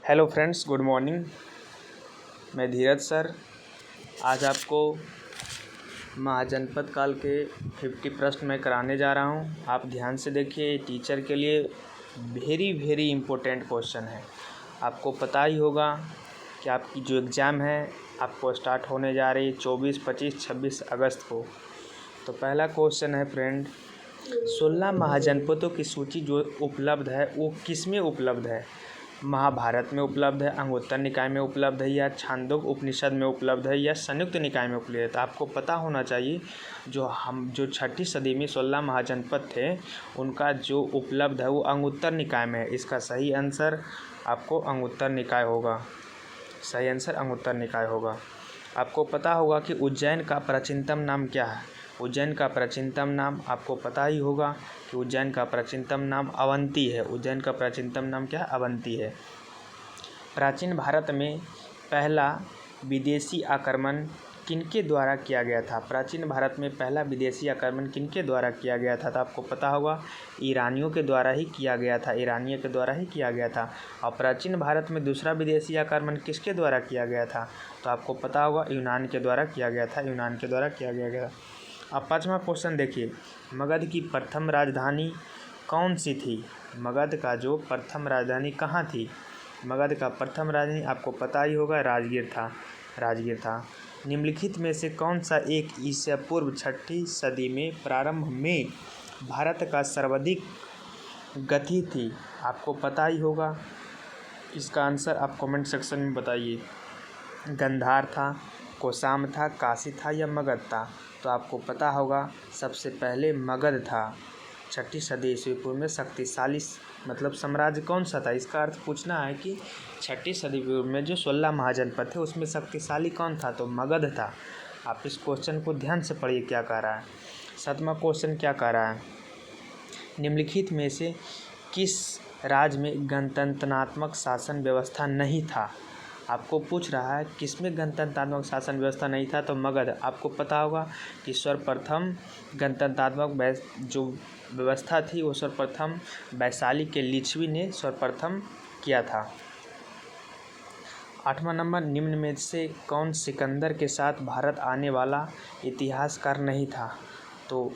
Hello friends, good morning. मैं धीरज sir आज आपको महाजनपद काल के 50 प्रश्न मैं कराने जा रहा हूं। आप ध्यान से देखिए, टीचर के लिए वेरी इम्पोर्टेंट क्वेश्चन है। आपको पता ही होगा कि आपकी जो एग्ज़ाम है आपको स्टार्ट होने जा रही है 24, 25, 26 अगस्त को। तो पहला क्वेश्चन है फ्रेंड, 16 महाजनपदों की सूची जो उपलब्ध है वो किस में उपलब्ध है? महाभारत में उपलब्ध है, अंगुत्तर निकाय में उपलब्ध है, या छांदोग्य उपनिषद में उपलब्ध है, या संयुक्त निकाय में उपलब्ध है? तो आपको पता होना चाहिए जो छठी सदी में 16 महाजनपद थे उनका जो उपलब्ध है वो अंगुत्तर निकाय में है। इसका सही आंसर आपको अंगुत्तर निकाय होगा। सही आंसर अंगुत्तर निकाय होगा। आपको पता होगा कि उज्जैन का प्राचीनतम नाम क्या है? उज्जैन का प्राचीनतम नाम आपको पता ही होगा कि उज्जैन का प्राचीनतम नाम अवंती है। उज्जैन का प्राचीनतम नाम क्या है? अवंती है। प्राचीन भारत में पहला विदेशी आक्रमण किनके द्वारा किया गया था? प्राचीन भारत में पहला विदेशी आक्रमण किनके द्वारा किया गया था? तो आपको पता होगा ईरानियों के द्वारा ही किया गया था। ईरानियों के द्वारा ही किया गया था। और प्राचीन भारत में दूसरा विदेशी आक्रमण किसके द्वारा किया गया था? तो आपको पता होगा यूनान के द्वारा किया गया था। यूनान के द्वारा किया गया। अब पाँचवा क्वेश्चन देखिए, मगध की प्रथम राजधानी कौन सी थी? मगध का जो प्रथम राजधानी कहाँ थी? मगध का प्रथम राजधानी आपको पता ही होगा राजगीर था। निम्नलिखित में से कौन सा एक ईसा पूर्व 6ठी सदी में प्रारंभ में भारत का सर्वाधिक गति थी? आपको पता ही होगा। इसका आंसर आप कमेंट सेक्शन में बताइए। गंधार था, कोसाम था, काशी था, या मगध था? तो आपको पता होगा सबसे पहले मगध था। 6ठी सदी ईस्वी पूर्व में शक्तिशाली मतलब साम्राज्य कौन सा था? इसका अर्थ पूछना है कि 6ठी सदी पूर्व में जो 16 महाजनपद थे उसमें शक्तिशाली कौन था? तो मगध था। आप इस क्वेश्चन को ध्यान से पढ़िए क्या कह रहा है। 7वां क्वेश्चन क्या कह रहा है, निम्नलिखित में से किस राज्य में गणतंत्रात्मक शासन व्यवस्था नहीं था? आपको पूछ रहा है किसमें गणतंत्रात्मक शासन व्यवस्था नहीं था? तो मगध। आपको पता होगा कि सर्वप्रथम गणतंत्रात्मक जो व्यवस्था थी वो सर्वप्रथम वैशाली के लिच्छवी ने सर्वप्रथम किया था। 8वां नंबर, निम्न में से कौन सिकंदर के साथ भारत आने वाला इतिहासकार नहीं था? तो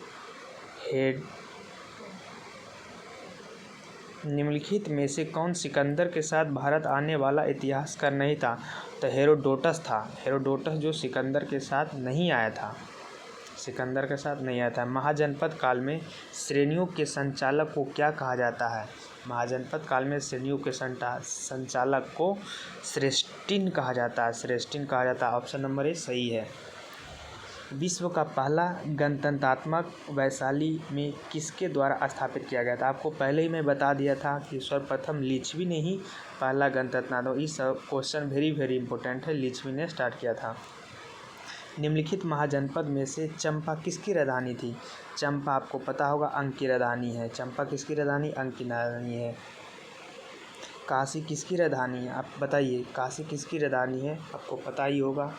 निम्नलिखित में से कौन सिकंदर के साथ भारत आने वाला इतिहासकार नहीं था? तो हेरोडोटस था। हेरोडोटस जो सिकंदर के साथ नहीं आया था। सिकंदर के साथ नहीं आया था। महाजनपद काल में श्रेणियों के संचालक को क्या कहा जाता है? महाजनपद काल में श्रेणियों के संचालक को श्रेष्ठिन कहा जाता है। श्रेष्ठिन कहा जाता है। ऑप्शन नंबर ए सही है। विश्व का पहला गणतंत्रात्मक वैशाली में किसके द्वारा स्थापित किया गया था? आपको पहले ही मैं बता दिया था कि सर्वप्रथम लिच्छवी ने ही पहला गणतंत्रात्मक। इस क्वेश्चन वेरी इंपॉर्टेंट है। लिच्छवी ने स्टार्ट किया था। निम्नलिखित महाजनपद में से चंपा किसकी राजधानी थी? चंपा आपको पता होगा अंक की राजधानी है। चंपा किसकी राजधानी? अंक की राजधानी है। काशी किसकी राजधानी है? आप बताइए, काशी किसकी राजधानी है? आपको पता ही होगा।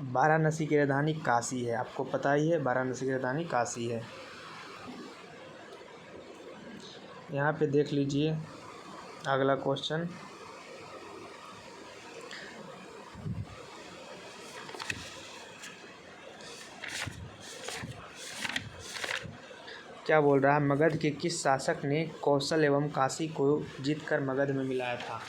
वाराणसी की राजधानी काशी है। आपको पता ही है वाराणसी की राजधानी काशी है। यहाँ पे देख लीजिए अगला क्वेश्चन, क्या बोल रहा है, मगध के किस शासक ने कौशल एवं काशी को जीतकर मगध में मिलाया था?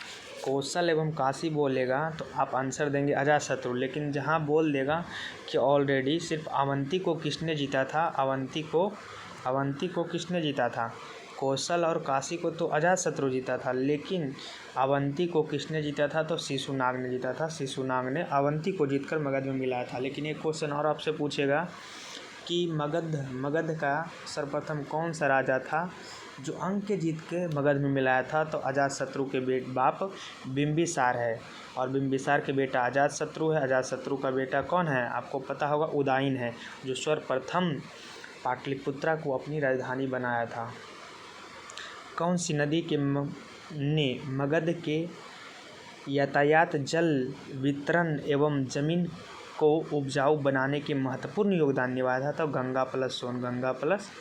कौशल एवं काशी बोलेगा तो आप आंसर देंगे अजातशत्रु, लेकिन जहाँ बोल देगा कि ऑलरेडी सिर्फ अवंती को किसने जीता था? अवंती को किसने जीता था? कौशल और काशी को तो अजातशत्रु जीता था, लेकिन अवंती को किसने जीता था? तो शिशुनाग ने जीता था। शिशुनाग ने अवंती को जीतकर मगध में मिलाया था। लेकिन एक क्वेश्चन और आपसे पूछेगा कि मगध का सर्वप्रथम कौन सा राजा था जो अंक के जीत के मगध में मिलाया था? तो अजातशत्रु के बाप बिंबिसार है, और बिंबिसार के बेटा अजातशत्रु है। अजातशत्रु का बेटा कौन है? आपको पता होगा उदयन है, जो सर्वप्रथम पाटलिपुत्रा को अपनी राजधानी बनाया था। कौन सी नदी ने मगध के यातायात, जल वितरण एवं जमीन को उपजाऊ बनाने के महत्वपूर्ण योगदान निभाया था? तो गंगा प्लस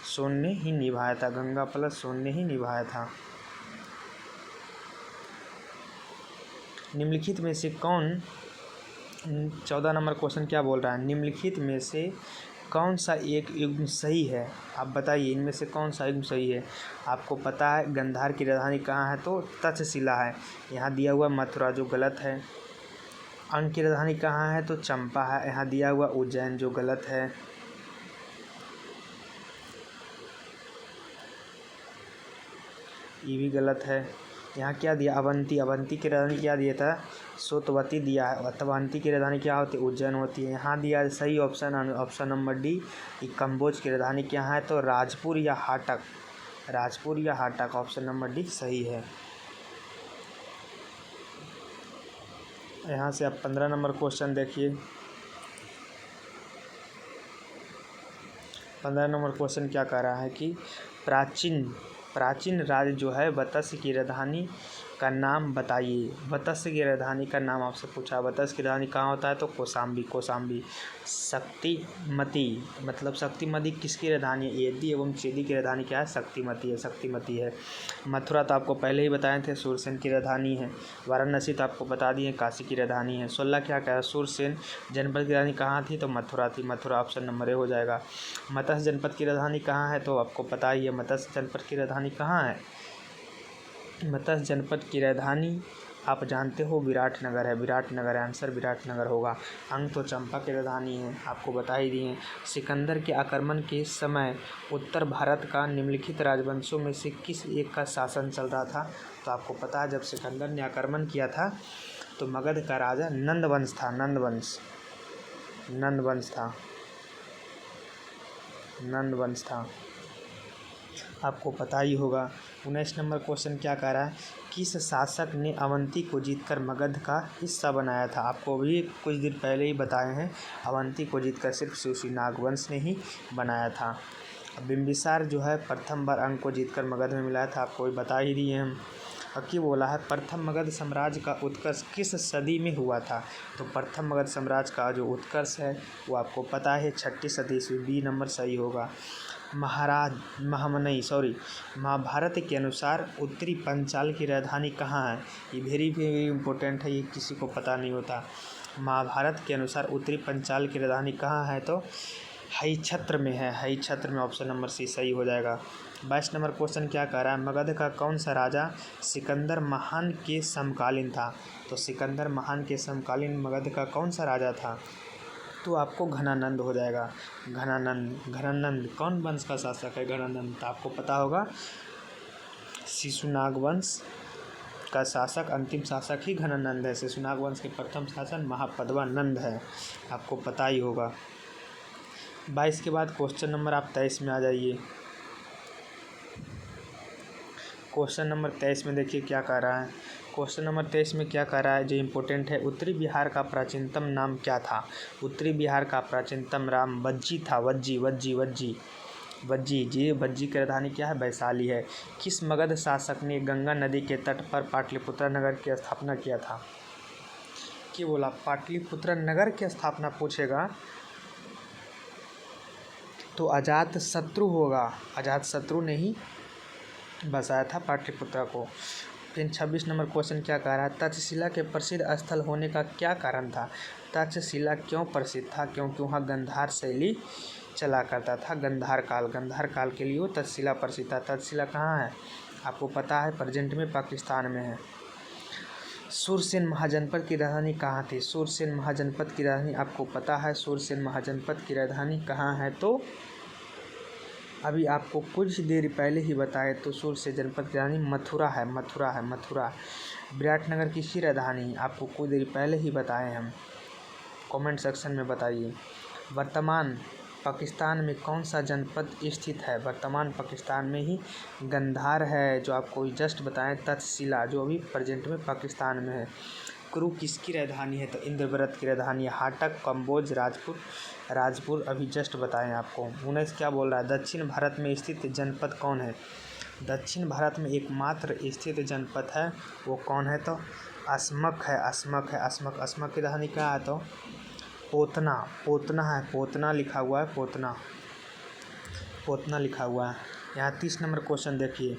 सोन ने ही निभाया था। गंगा प्लस सोन ने ही निभाया था। निम्नलिखित में से कौन 14 नंबर क्वेश्चन क्या बोल रहा है, निम्नलिखित में से कौन सा एक युग्म सही है। आप बताइए इनमें से कौन सा युग्म सही है। आपको पता है गंधार की राजधानी कहाँ है, तो तक्षशिला है। यहाँ दिया हुआ मथुरा जो गलत है। अंग की राजधानी कहाँ है, तो चंपा है। यहाँ दिया हुआ उज्जैन जो गलत है। ये भी गलत है। यहाँ क्या दिया, अवंती, अवंती की राजधानी क्या दिया था, सोतवती दिया है। अवंती की राजधानी क्या होती है, उज्जैन होती है। यहाँ दिया सही ऑप्शन नंबर डी कि कंबोज की राजधानी क्या है, तो राजपुर या हाटक, राजपुर या हाटक, ऑप्शन नंबर डी सही है। यहाँ से आप 15 नंबर क्वेश्चन देखिए। 15 नंबर क्वेश्चन क्या कह रहा है कि प्राचीन राज्य जो है वत्स की राजधानी का नाम बताइए। वत्स की राजधानी का नाम आपसे पूछा। वत्स की राजधानी कहाँ होता है, तो कौशाम्बी। शक्तिमती, मतलब शक्तिमती किसकी राजधानी है, एदी एवं चेदी की राजधानी क्या है, शक्तिमती है। मथुरा तो आपको पहले ही बताए थे, सूरसेन की राजधानी है। वाराणसी तो आपको बता दिए काशी की राजधानी है। 16 क्या कह रहा है, सूरसेन जनपद की राजधानी कहाँ थी, तो मथुरा थी। मथुरा ऑप्शन नंबर ए हो जाएगा। मत्स्य जनपद की राजधानी कहाँ है, तो आपको पता ही है मत्स्य जनपद की राजधानी कहाँ है। मत्स्य जनपद की राजधानी आप जानते हो विराटनगर है। विराटनगर है आंसर, विराटनगर होगा। अंग तो चंपा की राजधानी है, आपको बता ही दिए। सिकंदर के आक्रमण के समय उत्तर भारत का निम्नलिखित राजवंशों में से किस एक का शासन चल रहा था, तो आपको पता है जब सिकंदर ने आक्रमण किया था तो मगध का राजा नंदवंश था। नंदवंश था, आपको पता ही होगा। 19 नंबर क्वेश्चन क्या कह रहा है, किस शासक ने अवंती को जीतकर मगध का हिस्सा बनाया था। आपको भी कुछ दिन पहले ही बताए हैं, अवंती को जीतकर सिर्फ शिवसी नागवंश ने ही बनाया था। बिंबिसार जो है प्रथम बार अंग को जीतकर मगध में मिलाया था, आपको भी बता ही दिए हम। अकी बोला है प्रथम मगध साम्राज्य का उत्कर्ष किस सदी में हुआ था, तो प्रथम मगध साम्राज्य का जो उत्कर्ष है वो आपको पता है 6ठी सदी ईस्वी, बी नंबर सही होगा। महाभारत के अनुसार उत्तरी पंचाल की राजधानी कहाँ है। ये वेरी वेरी इंपॉर्टेंट है, ये किसी को पता नहीं होता। महाभारत के अनुसार उत्तरी पंचाल की राजधानी कहाँ है, तो हई छत्र में है। हई छत्र में ऑप्शन नंबर सी सही हो जाएगा। 22 नंबर क्वेश्चन क्या कह रहा है, मगध का कौन सा राजा सिकंदर महान के समकालीन था, तो सिकंदर महान के समकालीन मगध का कौन सा राजा था, तो आपको घनानंद हो जाएगा। घनानंद कौन वंश का शासक है, घनानंद, तो आपको पता होगा शिशुनाग वंश का शासक, अंतिम शासक ही घनानंद है। शिशुनाग वंश के प्रथम शासक महापद्मानंद है, आपको पता ही होगा। 22 के बाद क्वेश्चन नंबर आप 23 में आ जाइए। क्वेश्चन नंबर 23 में देखिए क्या कह रहा है। क्वेश्चन नंबर 23 में क्या कह रहा है जो इम्पोर्टेंट है, उत्तरी बिहार का प्राचीनतम नाम क्या था। उत्तरी बिहार का प्राचीनतम नाम वज्जी था। वज्जी जी, वज्जी की राजधानी क्या है, वैशाली है। किस मगध शासक ने गंगा नदी के तट पर पाटलिपुत्र नगर की स्थापना किया था। क्या बोला, पाटलिपुत्र नगर की स्थापना पूछेगा तो अजातशत्रु होगा। अजातशत्रु ने ही बसाया था पाटलिपुत्र को। फिर 26 नंबर क्वेश्चन क्या कह रहा है, तक्षशिला के प्रसिद्ध स्थल होने का क्या कारण था। तक्षशिला क्यों प्रसिद्ध था, क्योंकि वहाँ गंधार शैली चला करता था। गंधार काल के लिए वो तक्षशिला प्रसिद्ध था। तक्षशिला कहाँ है, आपको पता है प्रेजेंट में पाकिस्तान में है। सूरसेन महाजनपद की राजधानी कहाँ थी। सूरसेन महाजनपद की राजधानी आपको पता है, सूरसेन महाजनपद की राजधानी कहाँ है, तो अभी आपको कुछ देर पहले ही बताए, तो सूरसेन जनपद की राजधानी मथुरा है। विराटनगर किसकी राजधानी, आपको कुछ देर पहले ही बताए हम, कमेंट सेक्शन में बताइए। वर्तमान पाकिस्तान में कौन सा जनपद स्थित है। वर्तमान पाकिस्तान में ही गंधार है, जो आपको जस्ट बताएं। तक्षशिला जो अभी प्रेजेंट में पाकिस्तान में है। कुरु किसकी राजधानी है, तो इंद्रवरत की राजधानी है। हाटक, कंबोज, राजपुर अभी जस्ट बताएं आपको। 19 क्या बोल रहा है, दक्षिण भारत में स्थित जनपद कौन है। दक्षिण भारत में एकमात्र स्थित जनपद है वो कौन है, तो अस्मक है। अस्मक की राजधानी क्या है, तो पोतना है। पोतना लिखा हुआ है, पोतना लिखा हुआ है। यहाँ 30 नंबर क्वेश्चन देखिए।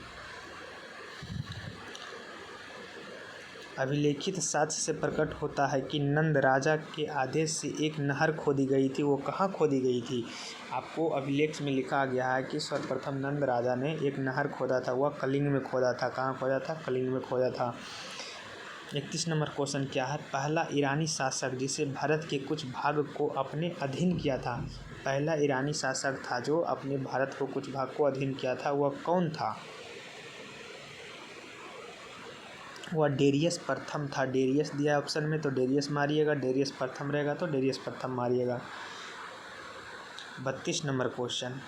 अभिलेखित साक्ष्य से प्रकट होता है कि नंद राजा के आदेश से एक नहर खोदी गई थी। वो कहाँ खोदी गई थी? आपको अभिलेख में लिखा गया है कि सर्वप्रथम नंद राजा ने एक नहर खोदा था। वह कलिंग में खोदा था। कहाँ खोदा था? कलिंग में खोदा था। 31 नंबर क्वेश्चन क्या है? पहला ईरानी शासक जिसे भारत के कुछ भाग को अपने अधीन किया था। पहला ईरानी शासक था जो अपने भारत को कुछ भाग को अधीन किया था, वह कौन था? वह डेरियस प्रथम था। डेरियस दिया ऑप्शन में तो डेरियस मारिएगा, डेरियस प्रथम रहेगा तो डेरियस प्रथम मारिएगा। 32 नंबर क्वेश्चन,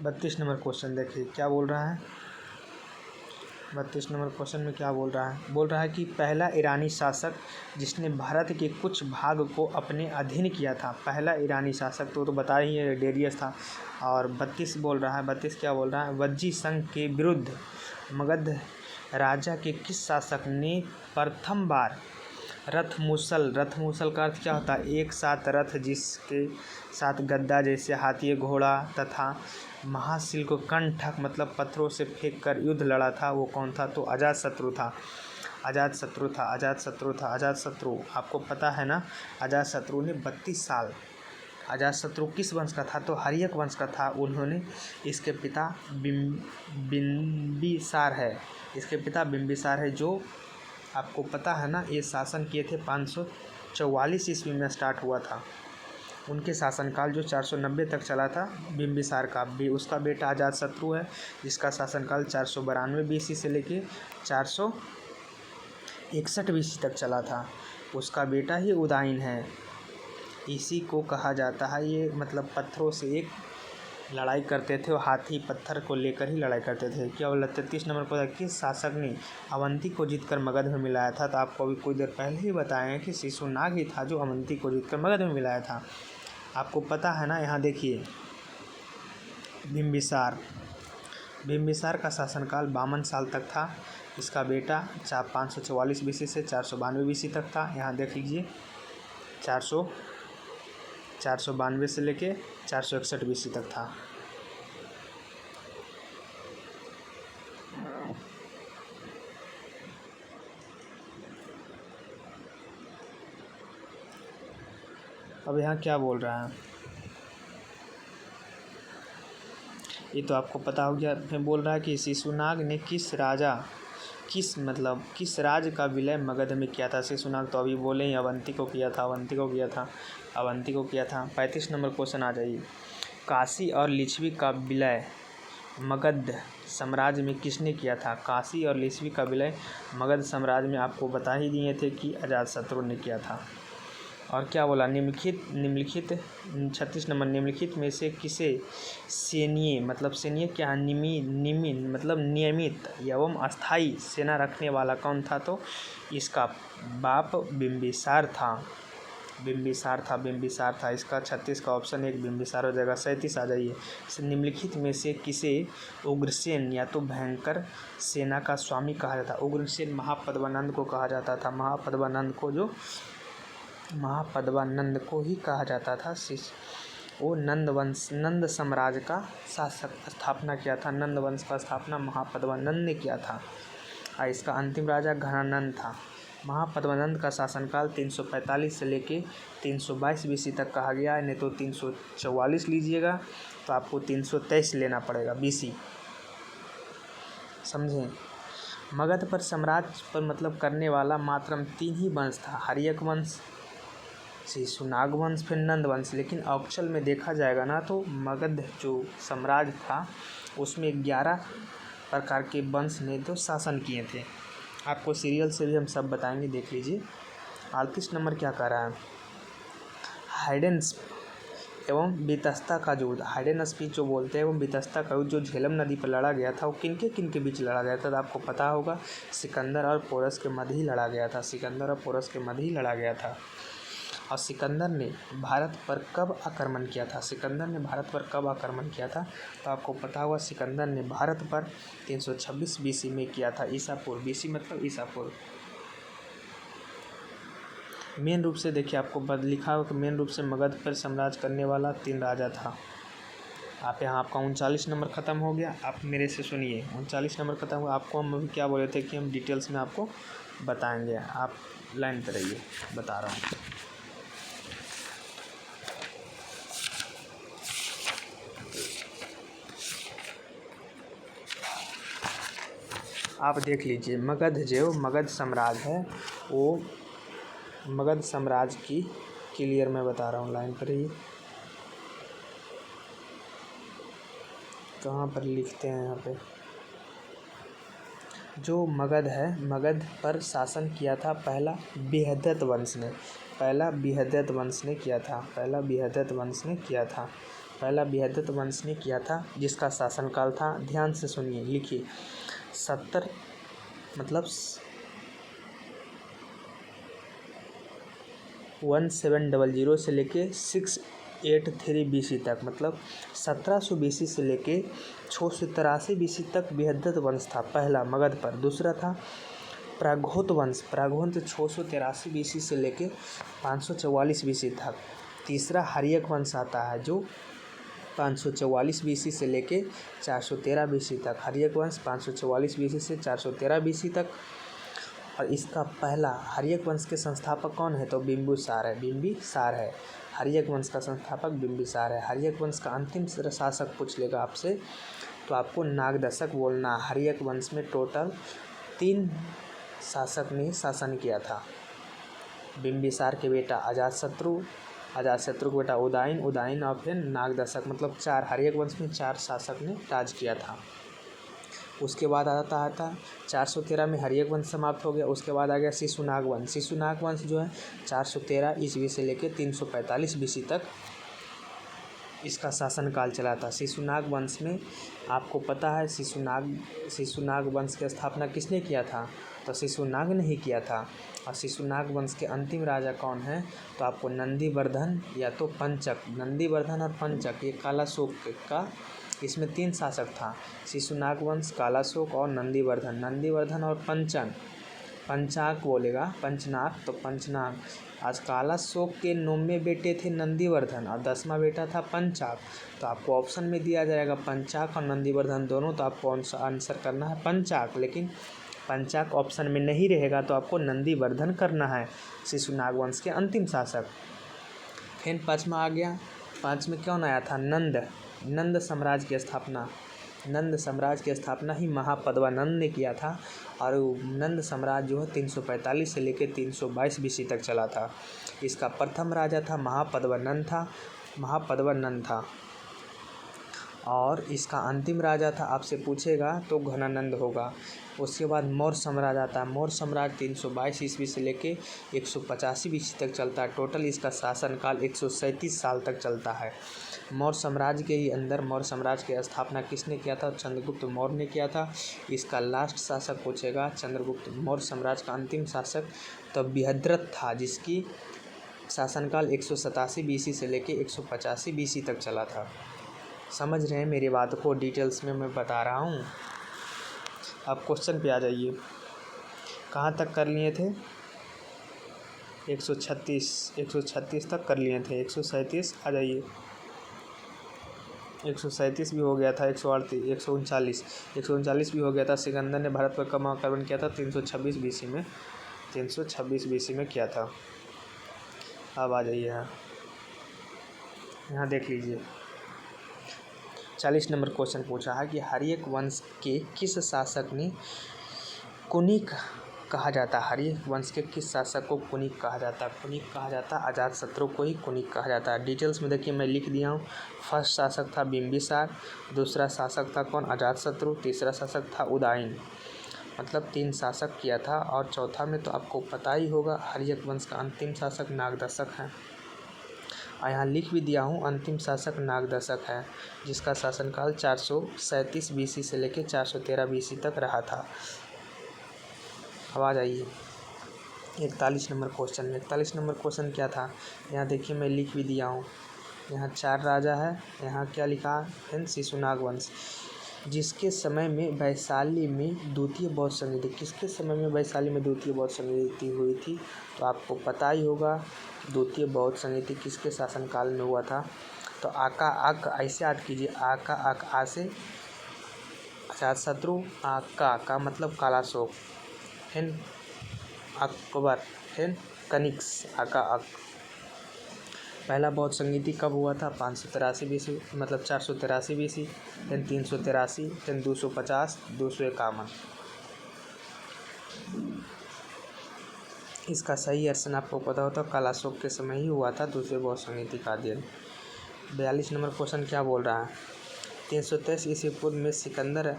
32 नंबर क्वेश्चन देखिए क्या बोल रहा है। 32 नंबर क्वेश्चन में क्या बोल रहा है? बोल रहा है कि पहला ईरानी शासक जिसने भारत के कुछ भाग को अपने अधीन किया था। पहला ईरानी शासक तो बता ही है, डेरियस था। और 32 बोल रहा है, 32 क्या बोल रहा है? वज्जी संघ के विरुद्ध मगध राजा के किस शासक ने प्रथम बार रथ मूसल का अर्थ क्या होता है? एक साथ रथ जिसके साथ गद्दा जैसे हाथी घोड़ा तथा महाशिल्क कंठक मतलब पत्थरों से फेंक कर युद्ध लड़ा था, वो कौन था? तो अजातशत्रु था। अजातशत्रु आपको पता है ना? अजातशत्रु ने 32 साल, अजातशत्रु किस वंश का था? तो हर्यक वंश का था। उन्होंने, इसके पिता बिंबिसार है। इसके पिता बिंबिसार है, जो आपको पता है ना, ये शासन किए थे 544 ईस्वी में स्टार्ट हुआ था। उनके शासनकाल जो 490 तक चला था बिंबिसार का भी। उसका बेटा अजातशत्रु है जिसका शासनकाल 492 बीसी से लेके 461 बीसी तक चला था। उसका बेटा ही उदयन है। इसी को कहा जाता है, ये मतलब पत्थरों से एक लड़ाई करते थे और हाथी पत्थर को लेकर ही लड़ाई करते थे। क्या बोला? 33 नंबर पर किस शासक ने अवंती को जीतकर मगध में मिलाया था? तो आपको अभी कुछ देर पहले ही बताए हैं कि शिशुनाग ही था जो अवंती को जीतकर मगध में मिलाया था। आपको पता है ना? यहाँ देखिए, बिंबिसार का शासनकाल 52 साल तक था। इसका बेटा 544 बीसी से 492 बीसी तक था। यहाँ देख लीजिए 492 से लेके 461 बीसी तक था। अब यहाँ क्या बोल रहा है? ये तो आपको पता हो गया। फिर बोल रहा है कि शिशुनाग ने किस राज का विलय मगध में किया था? शिशुनाग तो अभी बोले ही अवंती को किया था। 35 नंबर क्वेश्चन आ जाइए। काशी और लिच्छवी का विलय मगध साम्राज्य में किसने किया था? काशी और लिच्छवी का विलय मगध साम्राज्य में आपको बता ही दिए थे कि अजातशत्रु ने किया था। और क्या बोला? निम्नलिखित 36 नंबर, निम्नलिखित में से किसे सैन्य क्या? नियमित एवं अस्थायी सेना रखने वाला कौन था? तो इसका बाप बिंबिसार था। इसका 36 का ऑप्शन 1 बिंबिसार हो जाएगा। 37 आ जाइए। निम्नलिखित में से किसे उग्रसेन या तो भयंकर सेना का स्वामी कहा जाता? उग्रसेन महापद्मानंद को कहा जाता था। महापद्मानंद को ही कहा जाता था। वो नंद साम्राज्य का शासक स्थापना किया था। नंद वंश का स्थापना महापद्मानंद ने किया था। इसका अंतिम राजा घनानंद था। महापद्मानंद का शासनकाल 345 से लेके 322 बीसी तक कहा गया है। नहीं तो 344 लीजिएगा तो आपको 323 लेना पड़ेगा बीसी, समझें। मगध पर साम्राज्य पर मतलब करने वाला मात्र 3 ही वंश था, हर्यक वंश, शिशुनाग वंश, फिर नंद वंश। लेकिन एक्चुअल में देखा जाएगा ना तो मगध जो साम्राज्य था उसमें 11 प्रकार के वंश ने तो शासन किए थे। आपको सीरियल से भी हम सब बताएंगे, देख लीजिए। 38 नंबर क्या कह रहा है? हाइडेंस एवं वितस्ता का युद्ध, हाइडेन स्पीच जो बोलते हैं, एवं वितस्ता का युद्ध जो झेलम नदी पर लड़ा गया था वो किन के बीच लड़ा गया था? तो आपको पता होगा सिकंदर और पोरस के मध्य ही लड़ा गया था। और सिकंदर ने भारत पर कब आक्रमण किया था? तो आपको पता होगा सिकंदर ने भारत पर 326 बीसी में किया था। ईसापुर, बीसी मतलब ईसापुर। मेन रूप से देखिए आपको लिखा हो कि मेन रूप से मगध पर साम्राज्य करने वाला 3 राजा था। आप यहाँ आपका 39 नंबर ख़त्म हो गया। आप मेरे से सुनिए, 39 नंबर ख़त्म हुआ। आपको हम अभी क्या बोले थे कि हम डिटेल्स में आपको बताएंगे। आप लाइन पर रहिए, बता रहा हूँ। आप देख लीजिए, मगध साम्राज्य है, वो मगध साम्राज्य की क्लियर मैं बता रहा हूँ। लाइन पर ही कहाँ पर लिखते हैं, यहाँ पे जो मगध है, मगध पर शासन किया था पहला बृहद्रथ वंश ने। पहला बृहद्रथ वंश ने किया था, जिसका शासनकाल था, ध्यान से सुनिए, लिखिए 70 मतलब 1700 से लेके 683 BC तक, मतलब 1700 BC से लेके 683 BC तक बृहद्रथ वंश था पहला मगध पर। दूसरा था प्रागौत वंश, 683 BC से लेके 544 BC तक। तीसरा हर्यक वंश आता है, जो 544 BC से लेके 413 BC तक। हर्यक वंश 544 BC से 413 BC तक। और इसका पहला हर्यक वंश के संस्थापक कौन है? तो बिंबिसार है। हर्यक वंश का संस्थापक बिंबिसार है। हर्यक वंश का अंतिम शासक पूछ लेगा आपसे, तो आपको नागदशक बोलना। हर्यक वंश में टोटल 3 शासक ने शासन किया था। बिंबिसार के बेटा अजातशत्रु का बेटा उदयन और फिर नागदशक, मतलब 4। हर्यक वंश में 4 शासक ने राज किया था। उसके बाद आता 413 में हर्यक वंश समाप्त हो गया। उसके बाद आ गया शिशुनाग वंश। शिशुनाग वंश जो है 413 ईस्वी से लेकर 345 BC तक इसका शासनकाल चला था। शिशुनाग वंश में आपको पता है शिशुनाग वंश की स्थापना किसने किया था? तो शिशुनाग ने ही किया था। और शिशुनाग वंश के अंतिम राजा कौन है? तो आपको नंदीवर्धन या तो पंचक, नंदीवर्धन और पंचक, ये कालाशोक का, इसमें 3 शासक था। शिशुनाग वंश, कालाशोक और नंदीवर्धन और पंचाक बोलेगा, पंचनाक, तो पंचनाक। आज कालाशोक के 9वें बेटे थे नंदीवर्धन और 10वां बेटा था पंचाक। तो आपको ऑप्शन में दिया जाएगा पंचाक और नंदीवर्धन दोनों, तो आपको आंसर करना है पंचाक। लेकिन पंचाक ऑप्शन में नहीं रहेगा, तो आपको नंदीवर्धन करना है, शिशुनाग वंश के अंतिम शासक। फिर 5वां आ गया। 5 में कौन आया था? नंद साम्राज्य की स्थापना ही महापद्मानंद ने किया था। और नंद साम्राज्य जो है 345 से लेकर 322 BC तक चला था। इसका प्रथम राजा था महापद्मानंद था। और इसका अंतिम राजा था, आपसे पूछेगा तो घनानंद होगा। उसके बाद मौर्य साम्राज्य आता है। मौर्य साम्राज्य 322 ईस्वी से लेके 185 BC तक चलता है। टोटल इसका शासनकाल 137 साल तक चलता है। मौर्य साम्राज्य के ही अंदर मौर्य साम्राज्य की स्थापना किसने किया था? चंद्रगुप्त मौर्य ने किया था। इसका लास्ट शासक पूछेगा चंद्रगुप्त मौर्य साम्राज्य का अंतिम शासक तो बृहद्रथ था, जिसकी शासनकाल 187 BC से लेके 185 BC तक चला था। समझ रहे हैं मेरी बात को? डिटेल्स में मैं बता रहा हूँ। अब क्वेश्चन पे आ जाइए। कहाँ तक कर लिए थे? 136 तक कर लिए थे। 137 आ जाइए। 137 भी हो गया था। 139 भी हो गया था। सिकंदर ने भारत पर कब आक्रमण किया था? 326 BC में किया था। अब आ जाइए यहाँ देख लीजिए। 40 नंबर क्वेश्चन पूछा है कि हर्यक वंश के किस शासक ने कुनिक कहा जाता है? हर्यक वंश के किस शासक को कुनिक कहा जाता है? अजातशत्रु को ही कुनिक कहा जाता है। डिटेल्स में देखिए मैं लिख दिया हूँ। फर्स्ट शासक था बिंबिसार, दूसरा शासक था कौन? अजातशत्रु, तीसरा शासक था उदयन, मतलब 3 शासक किया था। और चौथा में तो आपको पता ही होगा, हर्यक वंश का अंतिम शासक नागदशक है। और यहाँ लिख भी दिया हूँ, अंतिम शासक नागदशक है, जिसका शासनकाल 437 BC से लेकर 413 BC तक रहा था। अब आ जाइए 41 नंबर क्वेश्चन। 41 नंबर क्वेश्चन क्या था? यहाँ देखिए मैं लिख भी दिया हूँ। यहाँ 4 राजा है। यहाँ क्या लिखा है? शिशुनाग वंश, जिसके समय में वैशाली में द्वितीय बौद्ध संधि, किसके समय में वैशाली में द्वितीय बौद्ध संधि हुई थी? तो आपको पता ही होगा द्वितीय बौद्ध संधि किसके शासनकाल में हुआ था? तो आ का अक ऐसे याद कीजिए, आ का अक, आ से अजातशत्रु, आ का मतलब कालाशोक, फिर अकबर, फिर कनिक्स, आ का अक। पहला बौद्ध संगीति कब हुआ था? 583 BC, मतलब 483 BC, फिर 383, फिर 250, 251। इसका सही अर्सन आपको पता होता है, कालाशोक के समय ही हुआ था दूसरे बौद्ध संगीति का अध्ययन। 42 नंबर क्वेश्चन क्या बोल रहा है? 323 ईस्वी पूर्व में सिकंदर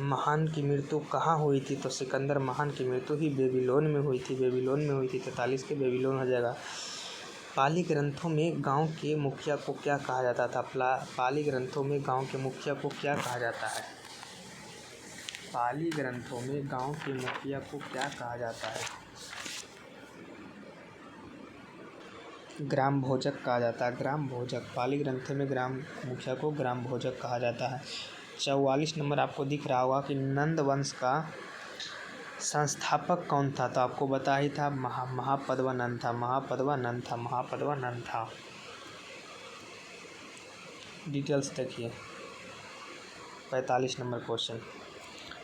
महान की मृत्यु कहाँ हुई थी? तो सिकंदर महान की मृत्यु ही बेबीलोन में हुई थी, बेबीलोन में हुई थी। 43 के बेबीलोन हो जाएगा। पाली ग्रंथों में गांव के मुखिया को क्या कहा जाता था? पाली ग्रंथों में गांव के मुखिया को क्या कहा जाता है? पाली ग्रंथों में गांव के मुखिया को क्या कहा जाता है? ग्राम भोजक कहा जाता है, ग्राम भोजक। पाली ग्रंथों में ग्राम मुखिया को ग्राम भोजक कहा जाता है। 44 नंबर आपको दिख रहा होगा कि नंद वंश का संस्थापक कौन था? तो आपको बता ही था, महापद्मानंद था, महापद्मानंद था, महापद्मानंद था। डिटेल्स देखिए। 45 नंबर क्वेश्चन।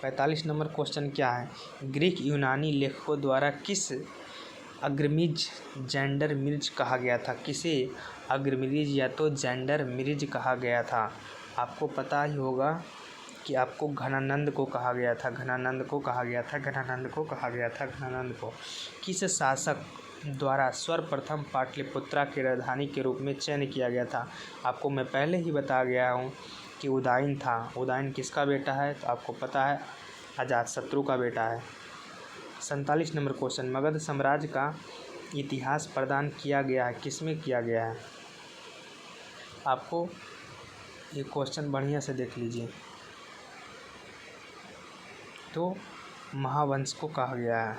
45 नंबर क्वेश्चन क्या है? ग्रीक यूनानी लेखकों द्वारा किस अग्रमिज जेंडर मिर्ज कहा गया था? किसे अग्रमिज या तो जेंडर मिर्ज कहा गया था? आपको पता ही होगा कि आपको घनानंद को कहा गया था, घनानंद को कहा गया था, घनानंद को कहा गया था, घनानंद को। किस शासक द्वारा सर्वप्रथम पाटलिपुत्रा की राजधानी के रूप में चयन किया गया था? आपको मैं पहले ही बता गया हूँ कि उदयन था। उदयन किसका बेटा है? तो आपको पता है, अजातशत्रु का बेटा है। 47 नंबर क्वेश्चन। मगध साम्राज्य का इतिहास प्रदान किया गया है, किसमें किया गया है? आपको ये क्वेश्चन बढ़िया से देख लीजिए। तो महावंश को कहा गया है,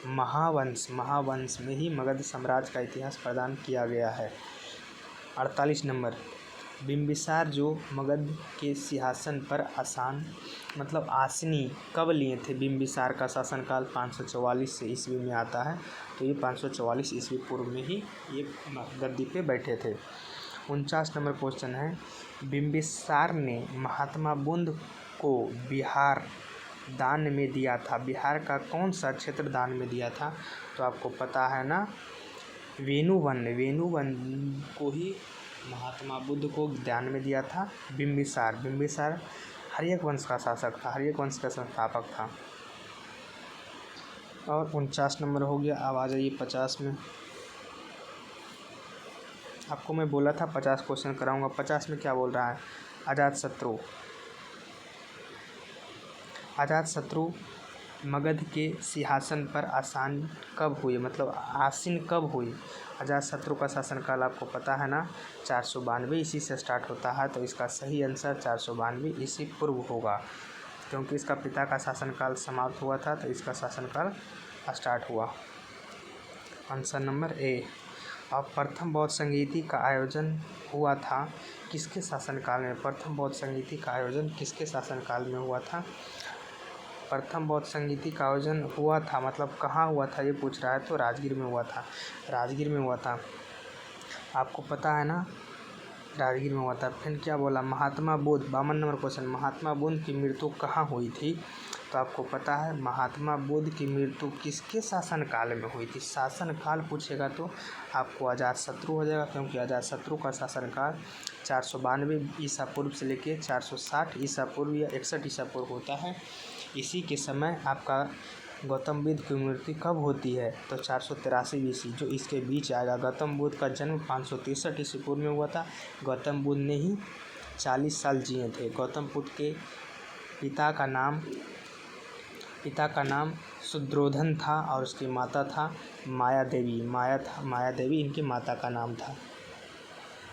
महावंश में ही मगध साम्राज्य का इतिहास प्रदान किया गया है। 48 नंबर। बिंबिसार जो मगध के सिंहासन पर आसनी कब लिए थे? बिंबिसार का शासनकाल 544 से ईस्वी में आता है, तो ये 544 ईस्वी पूर्व में ही ये गद्दी पे बैठे थे। 49 नंबर क्वेश्चन है, बिंबिसार ने महात्मा बुद्ध को बिहार दान में दिया था। बिहार का कौन सा क्षेत्र दान में दिया था? तो आपको पता है ना, वेणुवन को ही महात्मा बुद्ध को दान में दिया था। बिंबिसार हर्यक वंश का शासक था, हर्यक वंश का संस्थापक था। और 49 नंबर हो गया। अब आ जाइए 50 में। आपको मैं बोला था 50 क्वेश्चन कराऊंगा। 50 में क्या बोल रहा है? अजातशत्रु मगध के सिंहासन पर आसीन कब हुई? मतलब आसीन कब हुई? अजातशत्रु का शासनकाल आपको पता है ना, 492 ईस्वी से स्टार्ट होता है, तो इसका सही आंसर 492 ईस्वी पूर्व होगा, क्योंकि इसका पिता का शासनकाल समाप्त हुआ था, तो इसका शासनकाल स्टार्ट हुआ। Answer number A. अब प्रथम बौद्ध संगीति का आयोजन हुआ था किसके शासनकाल में? प्रथम बौद्ध संगीति का आयोजन किसके शासनकाल में हुआ था? प्रथम बौद्ध संगीति का आयोजन हुआ था, मतलब कहाँ हुआ था ये पूछ रहा है, तो राजगीर में हुआ था, राजगीर में हुआ था। आपको पता है ना, राजगीर में हुआ था। फिर क्या बोला? महात्मा बुद्ध, 52 नंबर क्वेश्चन, महात्मा बुद्ध की मृत्यु कहाँ हुई थी? तो आपको पता है, महात्मा बुद्ध की मृत्यु किसके शासनकाल में हुई थी? शासनकाल पूछेगा तो आपको अजातशत्रु हो जाएगा, क्योंकि अजातशत्रु का शासनकाल 492 ईसा पूर्व से लेके 460 ईसा पूर्व या 61 ईसा पूर्व होता है। इसी के समय आपका गौतम बुद्ध की मृत्यु कब होती है? तो 483 BC, जो इसके बीच आएगा। गौतम बुद्ध का जन्म 563 ईस्वी पूर्व में हुआ था। गौतम बुद्ध ने ही 40 साल जिए थे। गौतम बुद्ध के पिता का नाम शुद्रोधन था और उसकी माता था माया देवी इनकी माता का नाम था।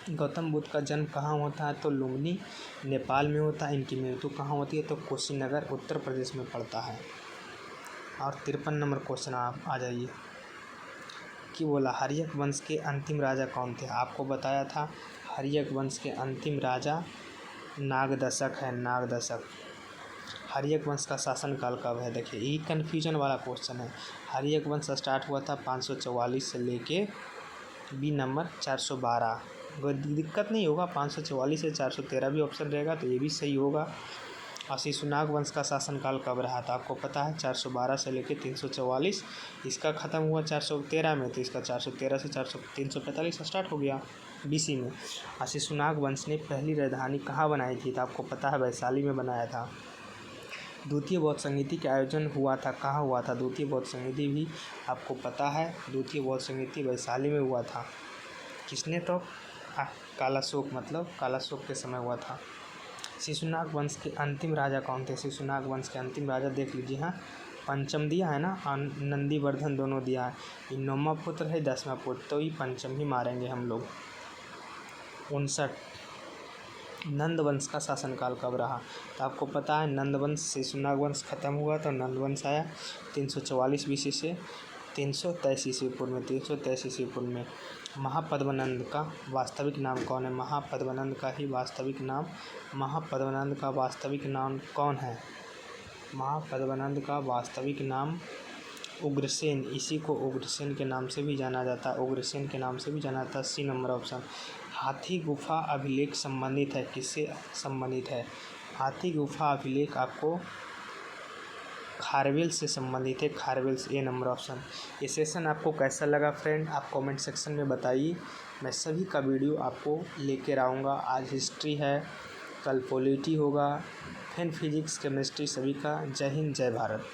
गौतम बुद्ध का जन्म कहाँ होता है? तो लुम्बिनी नेपाल में होता है। इनकी मृत्यु कहाँ होती है? तो कुशीनगर उत्तर प्रदेश में पड़ता है। और 53 नंबर क्वेश्चन आप आ जाइए कि बोला हर्यक वंश के अंतिम राजा कौन थे? आपको बताया था हर्यक वंश के अंतिम राजा नागदशक है, नागदशक। हर्यक वंश का शासनकाल कब है? देखिए, ये कन्फ्यूजन वाला क्वेश्चन है। हर्यक वंश स्टार्ट हुआ था 544 से लेके बी नंबर 412, कोई दिक्कत नहीं होगा। 544 से 413 भी ऑप्शन रहेगा तो ये भी सही होगा। और शिशुनाग वंश का शासनकाल कब रहा था? आपको पता है 412 से लेकर 344। इसका ख़त्म हुआ 413 में, तो इसका 413 से 345 स्टार्ट हो गया BC में। और शिशुनाग वंश ने पहली राजधानी कहाँ बनाई थी? तो आपको पता है वैशाली में बनाया था। द्वितीय बौद्ध संगीति का आयोजन हुआ था, कहाँ हुआ था? द्वितीय बौद्ध संगीति भी आपको पता है, द्वितीय बौद्ध संगीति वैशाली में हुआ था। किसने? तो कालाशोक, मतलब कालाशोक के समय हुआ था। शिशुनाग वंश के अंतिम राजा कौन थे? शिशुनाग वंश के अंतिम राजा देख लीजिए। हाँ, पंचम दिया है ना, नंदीवर्धन दोनों दिया है। ये 9वां पुत्र है, 10वां पुत्र, तो ये पंचम ही मारेंगे हम लोग। 59 नंद वंश का शासनकाल कब रहा? तो आपको पता है नंद वंश, शिशुनाग वंश खत्म हुआ तो नंद वंश आया 344 BC से 323 ईस्वी पूर्व में। 323 ईस्वी पूर्व में। महापद्मनंद का वास्तविक नाम कौन है? महापद्मनंद का ही वास्तविक नाम, महापद्मनंद का वास्तविक नाम कौन है? महापद्मनंद का वास्तविक नाम उग्रसेन। इसी को उग्रसेन के नाम से भी जाना जाता है, उग्रसेन के नाम से भी जाना जाता है। C number option. हाथी गुफा अभिलेख संबंधित है, किससे संबंधित है? हाथी गुफा अभिलेख आपको खारवेल से संबंधित है, खारवेल से। A number option. ये सेशन आपको कैसा लगा फ्रेंड? आप कमेंट सेक्शन में बताइए। मैं सभी का वीडियो आपको लेकर आऊँगा। आज हिस्ट्री है, कल पॉलिटी होगा, फिर फिजिक्स, केमिस्ट्री, सभी का। जय हिंद, जय भारत।